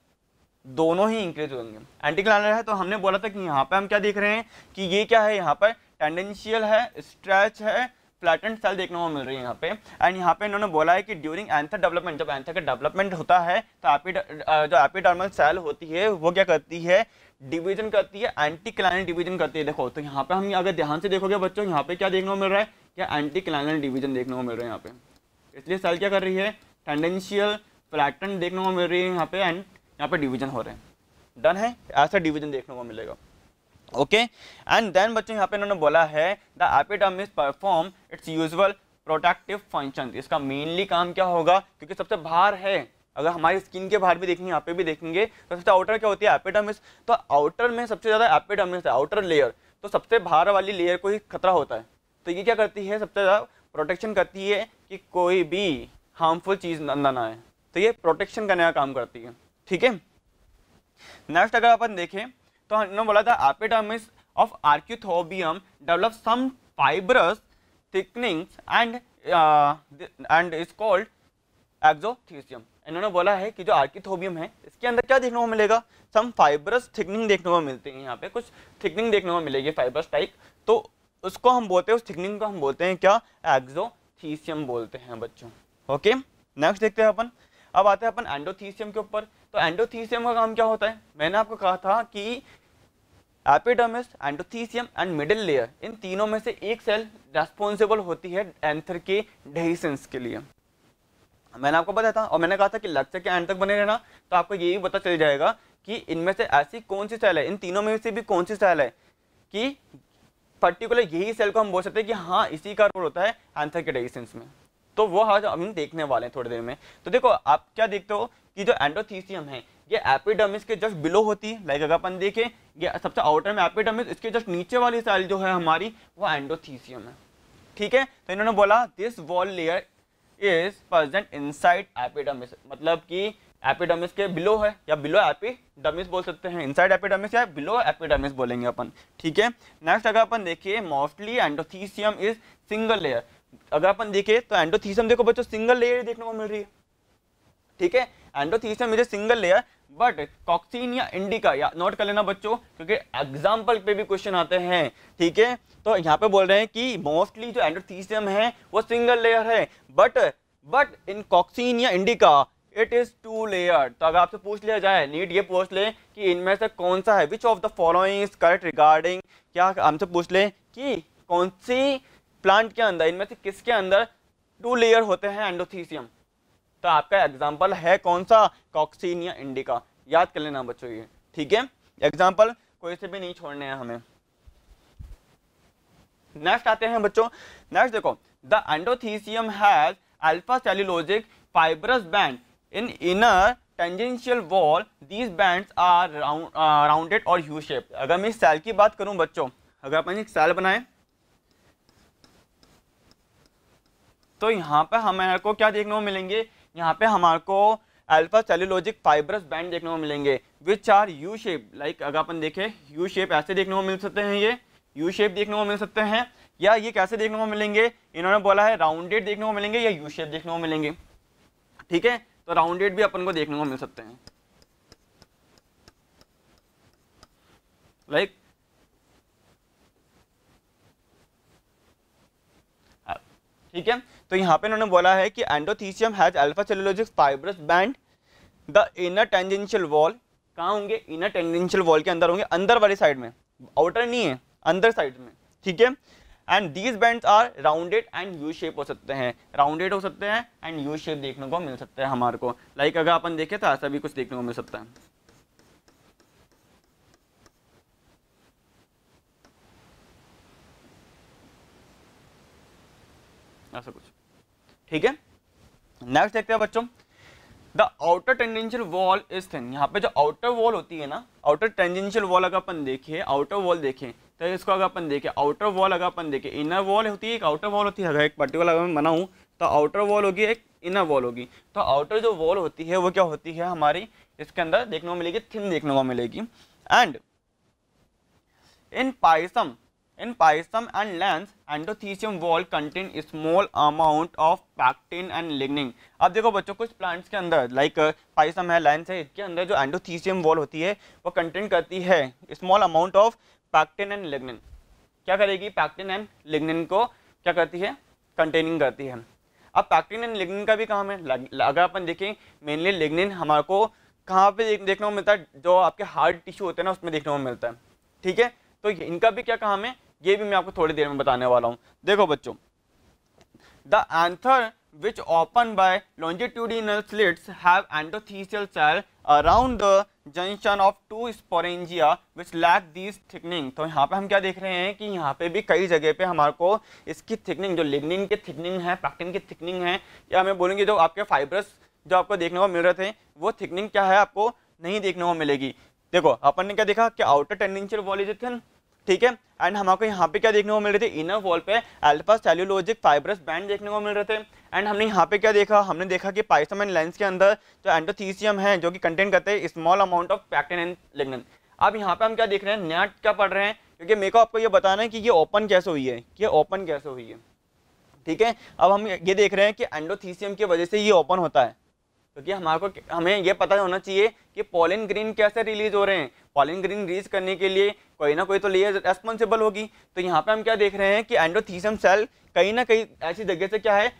दोनों ही इंक्रीज होंगे। एंटीक्लाइनल है तो हमने बोला था कि यहाँ पे हम क्या देख रहे हैं कि ये क्या है, यहाँ पर टेंडेंशियल है, स्ट्रेच है, फ्लैटेंड सेल देखने को मिल रही है यहाँ पे। एंड यहाँ पे इन्होंने बोला है कि ड्यूरिंग एंथर डेवलपमेंट, जब एंथर का डेवलपमेंट होता है तो जो एपिडर्मल सेल होती है वो क्या करती है, डिवीजन करती है, एंटीक्लाइनल डिवीजन करती है। देखो तो यहाँ पे हम अगर ध्यान से देखोगे बच्चों, यहाँ पे क्या देखने को मिल रहा है, क्या एंटीक्लाइनल डिवीजन देखने को मिल रहा है यहाँ पे। इसलिए सेल क्या कर रही है, टेंडेंशियल, फ्लैटेंड देखने को मिल रही है यहाँ पे, एंड यहाँ पे डिवीजन हो रहे हैं। डन है, ऐसा डिवीजन देखने को मिलेगा। ओके, एंड देन बच्चों यहाँ पे इन्होंने बोला है the epidermis perform it's usual protective function. इसका मेनली काम क्या होगा, क्योंकि सबसे बाहर है, अगर हमारी स्किन के बाहर भी देखेंगे, यहाँ पे भी देखेंगे, तो सबसे आउटर क्या होती है, एपिडर्मिस। तो आउटर में सबसे ज्यादा एपिडर्मिस है, आउटर लेयर, तो सबसे बाहर वाली लेयर को ही खतरा होता है। तो ये क्या करती है, सबसे ज्यादा प्रोटेक्शन करती है कि कोई भी हार्मफुल चीज अंदर ना आए, तो ये प्रोटेक्शन करने का काम करती है। ठीक है, नेक्स्ट अगर अपन देखें तो हमने बोला था epidermis of Arceuthobium develop some fibrous thickenings and is called exothecium. इन्होंने बोला है कि जो आर्किथोबियम है इसके अंदर क्या देखने को मिलेगा, सम फाइब्रस थिकनिंग देखने को मिलती है, यहाँ पे कुछ थिकनिंग देखने को मिलेगी फाइब्रस टाइप, तो उसको हम बोलते हैं, उस थिकनिंग को हम बोलते हैं क्या, एक्सोथीसियम बोलते हैं बच्चों। ओके, नेक्स्ट देखते हैं अपन। अब आते हैं अपन एंडोथीसियम के ऊपर। तो एंडोथीसियम का काम क्या होता है, मैंने आपको कहा था कि epidermis, endothecium and middle layer, इन तीनों में से एक सेल रेस्पॉन्सिबल होती है एंथर के डेहिसेंस के लिए। मैंने आपको बताया था और मैंने कहा था कि लेक्चर के एंड तक बने रहना, तो आपको यही पता चल जाएगा कि इनमें से ऐसी कौन सी सेल है, इन तीनों में से भी कौन सी सेल है कि पर्टिकुलर यही सेल को हम बोल सकते हैं कि हाँ इसी का रोल होता है एंथर के डेहिसेंस में। तो वो आज हम देखने वाले हैं थोड़ी देर में। तो देखो आप क्या देखते हो कि जो एंडोथीसियम है ये एपिडर्मिस के जस्ट बिलो होती है, लाइक अगर अपन देखें ये सबसे आउटर में एपिडर्मिस, इसके जस्ट नीचे वाली सेल जो है हमारी वो एंडोथीसियम है। ठीक है, तो इन्होंने बोला this wall layer is present inside epidermis, मतलब कि एपिडर्मिस के बिलो है या बिलो एपिडर्मिस बोल सकते हैं, इनसाइड एपिडर्मिस या बिलो एपिडर्मिस बोलेंगे अपन। ठीक है, नेक्स्ट अगर अपन देखिए mostly endothecium is single layer. अगर अपन देखें तो एंडोथीसियम देखो बच्चों सिंगल लेयर देखने को मिल रही है। ठीक है, endothecium is a single layer, but Coccinia indica, या नोट कर लेना बच्चों क्योंकि एग्जाम्पल पे भी क्वेश्चन आते हैं। ठीक है, तो यहाँ पे बोल रहे हैं कि मोस्टली जो एंडोथीसियम है वो सिंगल लेयर है, but in Coccinia indica it is 2 layer. तो अगर आपसे पूछ लिया जाए, नीट ये पूछ ले कि इनमें से कौन सा है, which of the following is correct regarding, क्या हमसे पूछ ले कि कौन सी प्लांट के अंदर, इनमें से किसके अंदर 2 लेयर होते हैं एंडोथीसियम, तो आपका एग्जाम्पल है कौन सा, कॉक्सीनिया इंडिका। याद कर लेना बच्चों ये। ठीक है, एग्जाम्पल कोई से भी नहीं छोड़ने हैं हमें। नेक्स्ट आते हैं बच्चों, नेक्स्ट देखो the endothecium has alpha cellulosic fibrous band in inner tangential wall, these bands are rounded और यू शेप। अगर मैं इस सेल की बात करूं बच्चों, अगर अपन एक सेल बनाए तो यहाँ पे हमारे को क्या देखने को मिलेंगे, यहाँ पे हमारे को अल्फा सेल्यूलोजिक फाइब्रस बैंड देखने को मिलेंगे which are U shape. Like अगर अपन देखें यू शेप ऐसे देखने को मिल सकते हैं, ये यू शेप देखने को मिल सकते हैं, या ये कैसे देखने को मिलेंगे, इन्होंने बोला है राउंडेड देखने को मिलेंगे या यू शेप देखने को मिलेंगे। ठीक है, तो राउंडेड भी अपन को देखने को मिल सकते हैं। लाइक ठीक है, तो यहाँ पे इन्होंने बोला है कि endothecium has alpha cellulosic fibrous band the inner tangential wall, कहाँ होंगे, इनर टेंजेंशियल वॉल के अंदर होंगे, अंदर वाली साइड में, आउटर नहीं है, अंदर साइड में। ठीक है, and these bands are rounded and U shape हो सकते हैं, राउंडेड हो सकते हैं एंड यू शेप देखने को मिल सकता है हमारे को। लाइक अगर अपन देखें तो ऐसा भी कुछ देखने को मिल सकता है, ऐसा कुछ। ठीक है, नेक्स्ट देखते हैं बच्चों the outer tangential wall is thin. यहाँ पे जो आउटर वॉल होती है ना, आउटर टेंजेंशियल वॉल अगर अपन देखिए, आउटर वॉल देखें तो इसको अगर अपन देखें, आउटर वॉल अगर अपन देखें, इनर वॉल होती है, एक आउटर वॉल होती है। अगर एक पर्टिकुलर अगर मैं बनाऊँ तो आउटर वॉल होगी, एक इनर वॉल होगी। तो आउटर जो वॉल होती है वो क्या होती है हमारी, इसके अंदर देखने को मिलेगी, थिन देखने को मिलेगी। And in Pisum and Lens, endothelium wall contain a small amount of pectin and lignin। अब देखो बच्चों कुछ प्लांट्स के अंदर लाइक पाइसम है, लेंस है, इसके अंदर जो एंडोथीसियम वॉल होती है वो कंटेन करती है small amount of pectin and lignin. क्या करेगी, पैक्टिन एंड लिग्निन को क्या करती है, कंटेनिंग करती है। अब पैक्टिन एंड लिग्निन का भी काम है, अगर अपन देखें मेनली लिग्निन हमारे को कहाँ पे देखने को मिलता है, जो आपके हार्ड टिश्यू होते हैं ना उसमें देखने को मिलता है। ठीक है, तो इनका भी क्या काम है ये भी मैं आपको थोड़ी देर में बताने वाला हूँ। देखो बच्चों the anther which open by longitudinal slits have endothelial cell around the junction of two sporangia which lack these thickening। तो यहाँ पे हम क्या देख रहे हैं कि यहाँ पे भी कई जगह पे हमारे को इसकी थिकनिंग, जो लिग्निन की थिकनिंग है, पैक्टिन की थिकनिंग है, या हमें बोलेंगे जो आपके फाइब्रस जो आपको देखने को मिल रहे थे वो थिकनिंग क्या है आपको नहीं देखने को मिलेगी। देखो अपन ने क्या देखा कि outer tangential wall is thin, ठीक है, एंड हमको यहाँ पे क्या देखने को मिल रहे थे, इनर वॉल पे अल्फा सेल्यूलोजिक फाइब्रस बैंड देखने को मिल रहे थे। एंड हमने यहाँ पे क्या देखा, हमने देखा कि पाइसम एंड लेंस के अंदर जो एंडोथीसियम है जो कि कंटेन करते हैं small amount of pectin and lignin. अब यहाँ पे हम क्या देख रहे हैं, नया क्या पढ़ रहे हैं, क्योंकि मेरे को आपको ये बताना है कि ये ओपन कैसे हुई है, ये ओपन कैसे हुई है। ठीक है, अब हम ये देख रहे हैं कि एंडोथीसियम की वजह से ये ओपन होता है, क्योंकि हमें ये पता होना चाहिए कि पॉलन ग्रेन कैसे रिलीज हो रहे हैं। पॉलन ग्रेन रिलीज करने के लिए कोई ना कोई तो लेयर रेस्पॉन्सिबल होगी। तो यहाँ पे हम क्या देख रहे हैं कि एंडोथीसियम सेल कहीं ना कहीं ऐसी जगह से क्या है,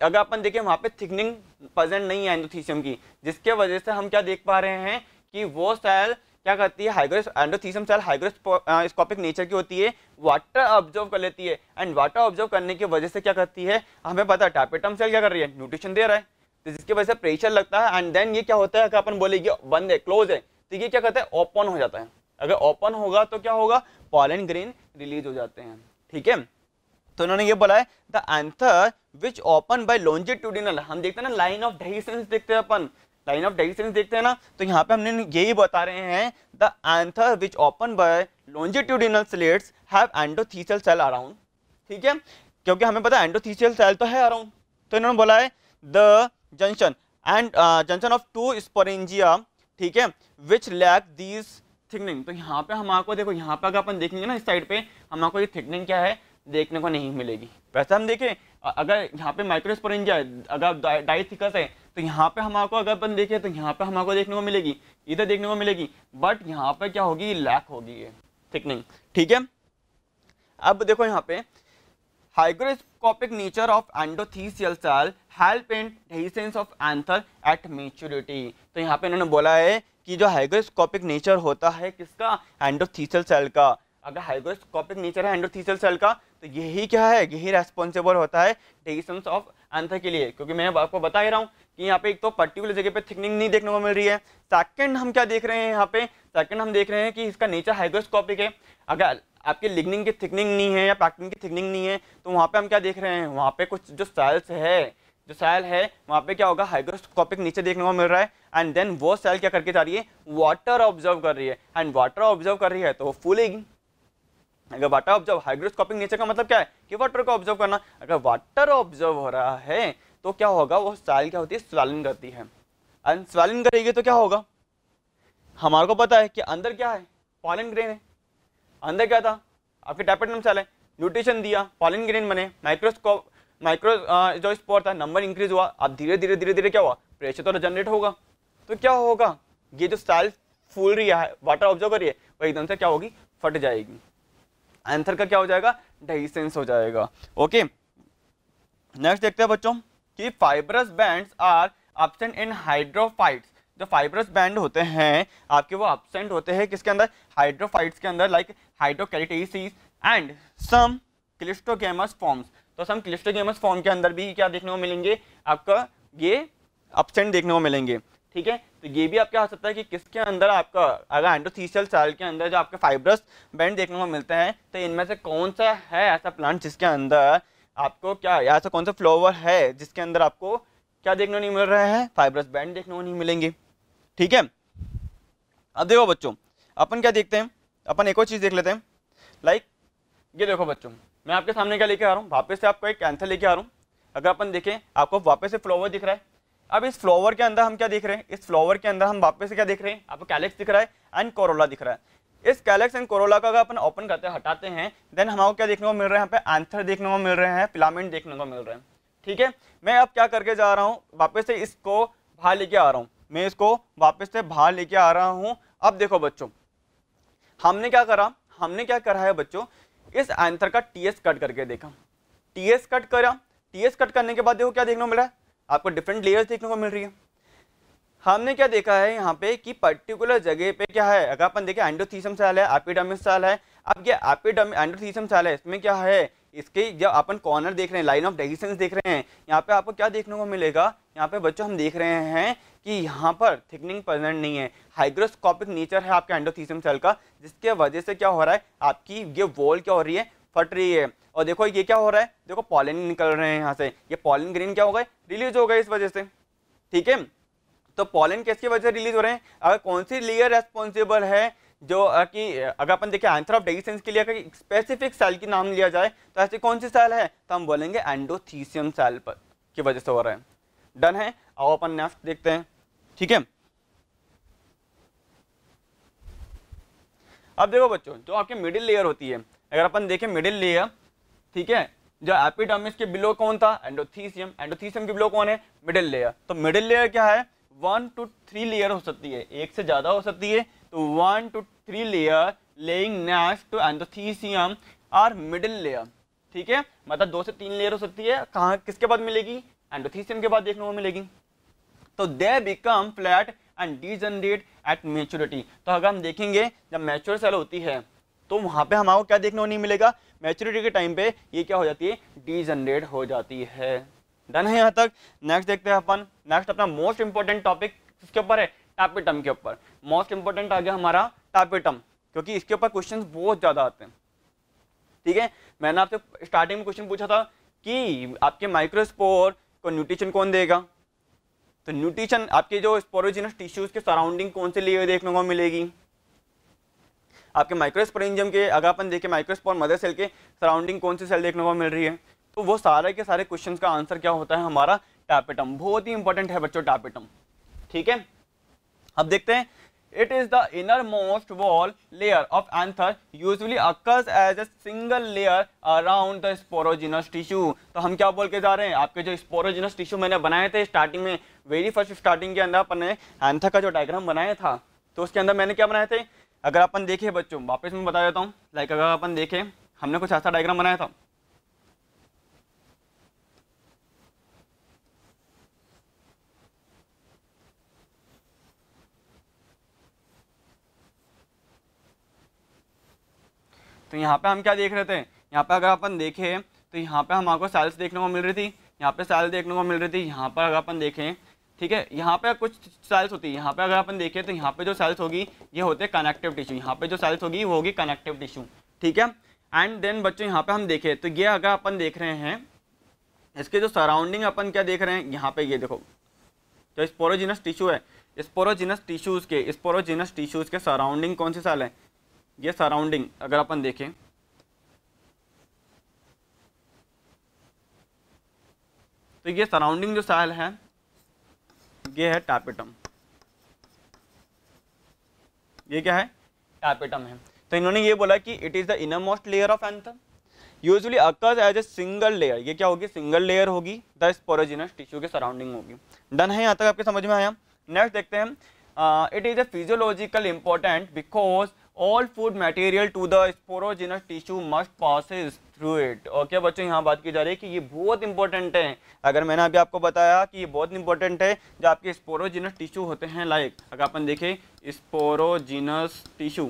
अगर अपन देखें वहाँ पे थिकनिंग प्रेजेंट नहीं है एंडोथीसियम की, जिसके वजह से हम क्या देख पा रहे हैं कि वो सेल क्या करती है, एंडोथीसियम सेल हाइग्रोस्कोपिक नेचर की होती है, वाटर ऑब्जर्व कर लेती है। एंड वाटर ऑब्जर्व करने की वजह से क्या करती है, हमें पता है टैपेटम सेल क्या कर रही है, न्यूट्रिशन दे रहा है, तो जिसकी वजह से प्रेशर लगता है। एंड देन ये क्या होता है, अगर अपन बोलेंगे बंद है, क्लोज है, तो ये क्या करता है, ओपन हो जाता है। अगर ओपन होगा तो क्या होगा, पॉलन ग्रेन रिलीज हो जाते हैं। ठीक है, तो उन्होंने ये बोला है the anther which open by longitudinal, हम देखते हैं ना लाइन ऑफ डेहिसेंस देखते हैं अपन, लाइन ऑफ डेहिसेंस देखते हैं ना, तो यहाँ पे हमने यही बता रहे हैं the anther which open by longitudinal slits have endothecial cell around. ठीक है, क्योंकि हमें पता है एंडोथीसियल सेल तो है अराउंड, तो इन्होंने बोला है the junction and junction of two sporangia, ठीक है, विच लैक दीज थिकनिंग। तो यहाँ पे हम आपको देखो, यहाँ पे अगर अपन देखेंगे ना इस साइड पे, हम आपको ये थिकनिंग क्या है देखने को नहीं मिलेगी। वैसे हम देखें अगर यहाँ पे माइक्रोस्पोरेंजिया अगर डाइथिकस है, तो यहाँ पे हमारे अगर अपन देखें तो यहाँ पे हमारे देखने को मिलेगी, इधर देखने को मिलेगी, बट यहाँ पे क्या होगी, लैक होगी ये थिकनिंग। ठीक है, अब देखो यहाँ पे hygroscopic nature of endothelial cell help in dehiscence of anther at maturity। तो यहाँ पे इन्होंने बोला है कि जो हाइग्रोस्कोपिक नेचर होता है किसका, एंडोथीसियल सेल का। अगर हाइग्रोस्कोपिक नेचर है एंडोथीसियल सेल का, तो यही क्या है, यही रेस्पॉन्सिबल होता है डेहिसेंस ऑफ एंथर के लिए। क्योंकि मैं आपको बता ही रहा हूँ कि यहाँ पे एक तो पर्टिकुलर जगह पे थिकनिंग नहीं देखने को मिल रही है। सेकंड हम क्या देख रहे हैं यहाँ पे, सेकंड हम देख रहे हैं कि इसका नेचर हाइग्रोस्कोपिक है। अगर आपके लिग्निन की थिकनिंग नहीं है या पैक्टिन की थिकनिंग नहीं है, तो वहाँ पे हम क्या देख रहे हैं, वहाँ पे कुछ जो सेल्स है, जो सेल है वहाँ पे क्या होगा, हाइग्रोस्कोपिक नीचे देखने को मिल रहा है। एंड देन वो सेल क्या करके जा रही है, वाटर ऑब्जर्व कर रही है। एंड वाटर ऑब्जर्व कर रही है तो वो फूलेगी। अगर वाटर ऑब्जर्व, हाइग्रोस्कोपिक नेचर का मतलब क्या है कि वाटर को ऑब्जर्व करना। अगर वाटर ऑब्जर्व हो रहा है तो क्या होगा, वो सेल क्या होती है, स्वेलिंग करती है। एंड स्वेलिंग करेगी तो क्या होगा, हमारे को पता है कि अंदर क्या है, पॉलन ग्रेन है। अंदर क्या था, आपके टैपेटम सेल है, न्यूट्रिशन दिया, पॉलन ग्रेन बने, माइक्रो जो स्पोर था, नंबर इंक्रीज हुआ। अब धीरे धीरे धीरे धीरे क्या हुआ, प्रेशर तो जनरेट होगा, तो क्या होगा, ये जो सेल फूल रही है, वाटर ऑब्जर्व कर रही है, वो एकदम से क्या होगी, फट जाएगी। एंथर का क्या हो जाएगा, डेहिसेंस हो जाएगा। ओके, नेक्स्ट देखते हैं बच्चों कि fibrous bands are absent in hydrophytes. जो फाइब्रस बैंड होते हैं आपके, वो एब्सेंट होते हैं किसके अंदर, हाइड्रोफाइट्स के अंदर, like Hydrocharitaceae and some cleistogamous forms. तो सम क्लिस्टोगेमस फॉर्म के अंदर भी क्या देखने को मिलेंगे, आपका ये एब्सेंट देखने को मिलेंगे। ठीक है, तो ये भी आपका आ सकता है कि किसके अंदर आपका, अगर एंडोथीसियल सेल के अंदर जो आपके फाइब्रस बैंड देखने को मिलते हैं, तो इनमें से कौन सा है ऐसा प्लांट जिसके अंदर आपको क्या, ऐसा कौन सा फ्लावर है जिसके अंदर आपको क्या देखने को नहीं मिल रहा है, फाइब्रस बैंड देखने को नहीं मिलेंगे। ठीक है, अब देखो बच्चों, अपन क्या देखते हैं, अपन एक और चीज देख लेते हैं। लाइक ये देखो बच्चों, मैं आपके सामने क्या लेके आ रहा हूँ, वापस से आपको एक एंथर लेके आ रहा हूँ। अगर अपन देखें, आपको वापस से फ्लावर दिख रहा है। अब इस फ्लावर के अंदर हम क्या देख रहे हैं, इस फ्लावर के अंदर हम वापस से क्या देख रहे हैं, आपको कैलेक्स दिख रहा है एंड कोरोला दिख रहा है। इस कैलेक्स एंड कोरोला का अगर अपन ओपन करते हैं, हटाते हैं, देन हमारे क्या देखने को मिल रहा है, यहाँ पे एंथर देखने को मिल रहे हैं, फिलामेंट देखने को मिल रहे हैं। ठीक है, मैं अब क्या करके जा रहा हूँ, वापस से इसको बाहर लेके आ रहा हूँ, मैं इसको वापस से बाहर लेके आ रहा हूँ। अब देखो बच्चों, हमने क्या करा है बच्चों, इस एंथर का टीएस कट करके देखा, टीएस कट करा, टीएस कट करने के बाद देखो क्या देखने को मिला है, आपको डिफरेंट लेयर्स देखने को मिल रही है। हमने क्या देखा है यहाँ पे कि पर्टिकुलर जगह पे क्या है, अगर अपन देखें एंडोथीसियम सेल है, एपिडर्मिस सेल है। अब ये एंडोथीसियम सेल है, इसमें क्या है, इसके जब अपन कॉर्नर देख रहे हैं, लाइन ऑफ डेहिसेंस देख रहे हैं, यहाँ पे आपको क्या देखने को मिलेगा, यहाँ पे बच्चों हम देख रहे हैं कि यहाँ पर थिकनिंग प्रेजेंट नहीं है, हाइग्रोस्कोपिक नेचर है आपके एंडोथीसियम सेल का, जिसके वजह से क्या हो रहा है, आपकी ये वॉल क्या हो रही है, फट रही है। और देखो ये क्या हो रहा है, देखो पॉलन निकल रहे हैं यहाँ से, ये पॉलन ग्रेन क्या हो गए, रिलीज हो गए इस वजह से। ठीक है, तो पॉलन किसकी वजह से रिलीज हो रहे हैं, अगर कौन सी लेयर रेस्पॉन्सिबल है, जो कि अगर अपन देखें एंथर ऑफ डेहिसेंस के लिए अगर स्पेसिफिक सेल की नाम लिया जाए तो ऐसी कौन सी सेल है, तो हम बोलेंगे एंडोथीसियम सेल पर की वजह से हो रहा है। डन है, आओ अपन नेक्स्ट देखते हैं। ठीक है, अब देखो बच्चों, जो आपके मिडिल लेयर होती है, अगर अपन देखें मिडिल लेयर, ठीक है, जो एपिडर्मिस के बिलो कौन था, एंडोथीसियम, एंडोथीसियम के बिलो कौन है, मिडिल लेयर। तो मिडिल लेयर क्या है, 1 to 3 लेयर हो सकती है, एक से ज्यादा हो सकती है, तो 1 to 3 layer lying next to endothecium और मिडिल लेयर, ठीक है, मतलब 2 से 3 लेयर हो सकती है, कहाँ किसके बाद मिलेगी, एंडोथीसियम के बाद देखने को मिलेगी। तो they become flat and degenerate at maturity. तो अगर हम देखेंगे जब मैच्योर सेल होती है तो वहां पे हमारे क्या देखने को नहीं मिलेगा, मैच्योरिटी के टाइम पे ये क्या हो जाती है, डीजनरेट हो जाती है। डन है यहाँ तक। नेक्स्ट देखते हैं अपन, नेक्स्ट अपना मोस्ट इंपॉर्टेंट टॉपिक किसके ऊपर है, टापिटम के ऊपर। मोस्ट इंपॉर्टेंट आ गया हमारा टापिटम, क्योंकि इसके ऊपर क्वेश्चन बहुत ज्यादा आते हैं, ठीक है। मैंने आपसे स्टार्टिंग में क्वेश्चन पूछा था कि आपके माइक्रोस्पोर को न्यूट्रिशन कौन देगा, तो न्यूट्रिशन आपके जो स्पोरोजिनस टिश्यूज के सराउंडिंग कौन से लेयर देखने को मिलेगी, आपके माइक्रोस्पोरेंजियम के, अगर अपन देखें माइक्रोस्पोर मदर सेल के सराउंडिंग कौन सी सेल देखने को मिल रही है, तो वो सारे के सारे क्वेश्चंस का आंसर क्या होता है, हमारा टापिटम। बहुत ही इंपॉर्टेंट है बच्चों टापिटम, ठीक है। अब देखते हैं, it is the inner most wall layer of anther usually occurs as a single layer around the sporogenous tissue. तो हम क्या बोल के जा रहे हैं, आपके जो स्पोरोजिनस टिश्यू मैंने बनाए थे स्टार्टिंग में, वेरी फर्स्ट स्टार्टिंग के अंदर अपन ने एंथर का जो डायग्राम बनाया था, तो उसके अंदर मैंने क्या बनाए थे, अगर अपन देखें बच्चों, वापस मैं बता देता हूँ, लाइक अगर अपन देखें, हमने कुछ ऐसा डायग्राम बनाया था, तो यहाँ पे हम क्या देख रहे थे, यहाँ पे अगर अपन देखें तो यहाँ पे हमको सेल्स देखने को मिल रही थी, यहाँ पे सेल देखने को मिल रही थी, यहाँ पर अगर अपन देखें, ठीक है, यहाँ पे कुछ सेल्स होती है, यहाँ पे अगर अपन देखें तो यहाँ पे जो सेल्स होगी ये होते हैं कनेक्टिव टिश्यू, यहाँ पे जो सेल्स होगी वो होगी कनेक्टिव टिश्यू, ठीक है। एंड देन बच्चों यहाँ पे हम देखें तो ये अगर अपन देख रहे हैं इसके जो सराउंडिंग अपन क्या देख रहे हैं, यहाँ पे ये देखो जो स्पोरोजिनस टिश्यू है, स्पोरोजिनस टिश्यूज के सराउंडिंग कौन सी सेल है, ये सराउंडिंग अगर अपन देखें तो ये सराउंडिंग जो सेल है ये है टापिटम, ये क्या है, टापिटम है। तो इन्होंने ये बोला कि it is the inner most layer of anther usually occurs as a single layer, ये क्या होगी, सिंगल लेयर होगी, द स्पोरोजिनस टिश्यू के सराउंडिंग होगी। डन है, यहाँ तक आपके समझ में आया। नेक्स्ट देखते हैं, it is a physiological important because all food material to the sporogenous tissue must passes through it. Okay बच्चों, यहाँ बात की जा रही है कि ये बहुत इंपॉर्टेंट है। अगर मैंने अभी आपको बताया कि ये बहुत इंपॉर्टेंट है, जो आपके स्पोरोजिनस टिश्यू होते हैं, लाइक अगर अपन देखें स्पोरोजिनस टिश्यू,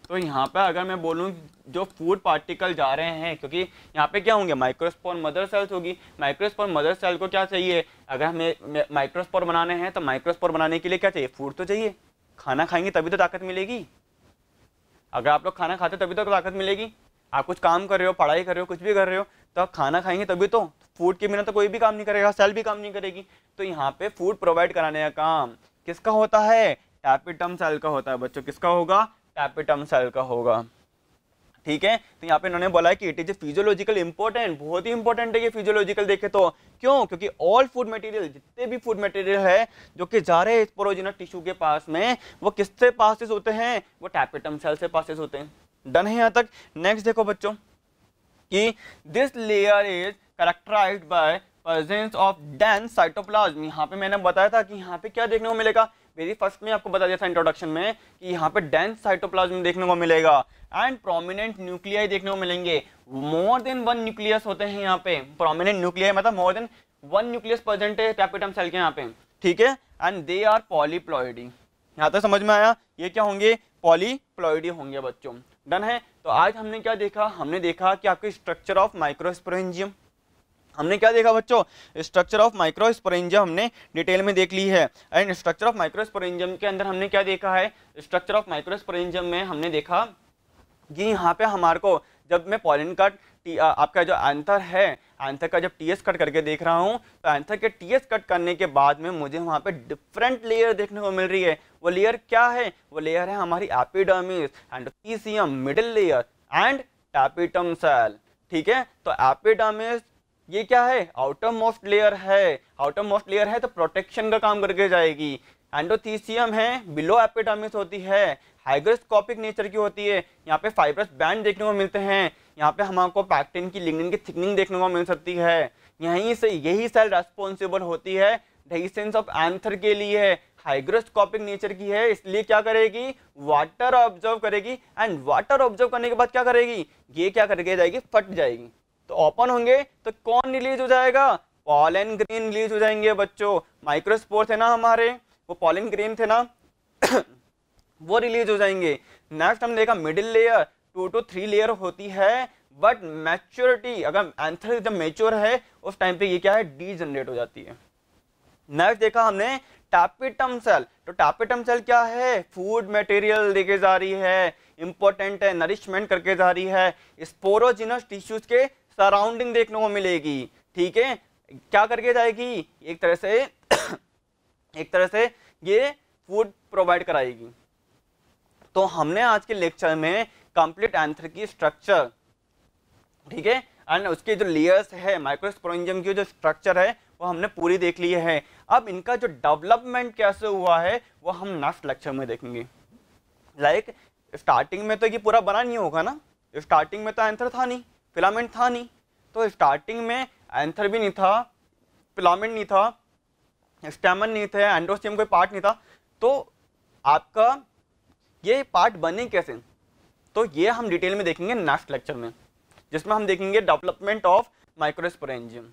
तो यहाँ पे अगर मैं बोलूँ जो फूड पार्टिकल जा रहे हैं, क्योंकि यहाँ पे क्या होंगे, माइक्रोस्पोर मदर सेल्स होगी, माइक्रोस्पोर मदर सेल को क्या चाहिए, अगर हमें माइक्रोस्पोर बनाने हैं तो माइक्रोस्पोर बनाने के लिए क्या चाहिए, फूड तो चाहिए, खाना खाएंगे तभी तो ताकत मिलेगी। अगर आप लोग खाना खाते तभी तो ताकत मिलेगी, आप कुछ काम कर रहे हो, पढ़ाई कर रहे हो, कुछ भी कर रहे हो, तो आप खाना खाएंगे तभी तो, फूड के बिना तो कोई भी काम नहीं करेगा, सेल भी काम नहीं करेगी। तो यहाँ पे फूड प्रोवाइड कराने का काम किसका होता है, टापिटम सेल का होता है बच्चों, किसका होगा, टापिटम सेल का होगा, ठीक है। तो यहाँ पे इन्होंने बोला है कि it is a physiological important, बहुत ही इंपॉर्टेंट है ये फिजियोलॉजिकल देखे तो, क्यों, क्योंकि ऑल फूड मटेरियल, जितने भी फूड मटेरियल है जो कि जा रहे हैं स्पोरोजिनस टिश्यू के पास में, वो किससे पासेस होते हैं, वो टापिटम सेल से पासेस होते हैं। डन है यहाँ तक। नेक्स्ट देखो बच्चों कि this layer is characterized by presence of dense cytoplasm. यहाँ पे मैंने बताया था कि यहाँ पे क्या देखने को मिलेगा, वेरी फर्स्ट में आपको बता दिया था इंट्रोडक्शन में कि यहाँ पे डेंस साइटोप्लाज्म देखने को मिलेगा एंड प्रोमिनेंट न्यूक्लियाई देखने को मिलेंगे। मोर देन 1 न्यूक्लियस होते हैं यहाँ पे, प्रोमिनेंट न्यूक्लियाई मतलब मोर देन 1 न्यूक्लियस प्रेजेंट है टापिटम सेल के यहाँ पे, ठीक है। एंड दे आर पॉलीप्लॉइडी, यहाँ तक समझ में आया, ये क्या होंगे, पॉलीप्लॉइडी होंगे बच्चों। डन है। तो आज हमने क्या देखा, हमने देखा कि आपके स्ट्रक्चर ऑफ माइक्रोस्पोरेंजियम, हमने क्या देखा बच्चों, स्ट्रक्चर ऑफ माइक्रोस्पोरेंजियम हमने डिटेल में देख ली है। एंड स्ट्रक्चर ऑफ माइक्रोस्पोरेंजियम के अंदर हमने क्या देखा है, स्ट्रक्चर ऑफ माइक्रोस्पोरेंजियम में हमने देखा कि यहाँ पे हमारे को जब मैं पॉलिन का आपका जो एंथर है, एंथर का जब टीएस कट करके देख रहा हूँ, तो एंथर के टीएस कट करने के बाद में मुझे वहाँ पे डिफरेंट लेयर देखने को मिल रही है। वो लेयर क्या है, वो लेयर है हमारी epidermis, endothecium, middle layer and tapetum cell, ठीक है। तो एपिडर्मिस ये क्या है, आउटर मोस्ट लेयर है, आउटर मोस्ट लेयर है तो प्रोटेक्शन का काम करके जाएगी। एंडोथीसियम है, बिलो एपिडर्मिस होती है, हाइग्रोस्कोपिक नेचर की होती है, यहाँ पे फाइब्रस बैंड देखने को मिलते हैं। यहाँ पे हमको पैक्टिन की लिग्निन की थिकनिंग देखने को मिल सकती है। यहीं से यही सेल रेस्पॉन्सिबल होती है डेhiscence ऑफ एंथर के लिए, हाइग्रोस्कोपिक नेचर की है, इसलिए क्या करेगी, वाटर ऑब्जर्व करेगी, एंड वाटर ऑब्जर्व करने के बाद क्या करेगी, ये क्या करके जाएगी, फट जाएगी। तो ओपन होंगे तो कौन रिलीज हो जाएगा, पॉलन ग्रेन रिलीज हो जाएंगे बच्चों। माइक्रोस्पोर थे ना हमारे, वो पॉलन ग्रेन थे ना वो रिलीज हो जाएंगे। नेक्स्ट हम देखा मिडिल लेयर 2 to 3 लेयर होती है, बट मैच्योरिटी अगर एंथर जब मेच्योर है उस टाइम पे ये क्या है, डीजनरेट हो जाती है। नेक्स्ट देखा हमने टैपिटम सेल, तो टैपिटम सेल क्या है, फूड मटेरियल लेके जा रही है, इंपॉर्टेंट है, नरिशमेंट करके जा रही है, स्पोरोजिनस टिश्यूज के सराउंडिंग देखने को मिलेगी। ठीक है, क्या करके जाएगी, एक तरह से ये फूड प्रोवाइड कराएगी। तो हमने आज के लेक्चर में कंप्लीट एंथर की स्ट्रक्चर, ठीक है, एंड उसके जो लेयर्स है, माइक्रोस्पोरेंजियम की जो स्ट्रक्चर है वो हमने पूरी देख ली है। अब इनका जो डेवलपमेंट कैसे हुआ है वो हम नेक्स्ट लेक्चर में देखेंगे। लाइक स्टार्टिंग में तो ये पूरा बना नहीं होगा ना, स्टार्टिंग में तो एंथर था नहीं, फिलामेंट था नहीं, तो स्टार्टिंग में एंथर भी नहीं था, फिलामेंट नहीं था, स्टेमन नहीं थे, एंडोस्टियम कोई पार्ट नहीं था, तो आपका ये पार्ट बने कैसे, तो ये हम डिटेल में देखेंगे नेक्स्ट लेक्चर में, जिसमें हम देखेंगे डेवलपमेंट ऑफ माइक्रोस्पोरेंजियम।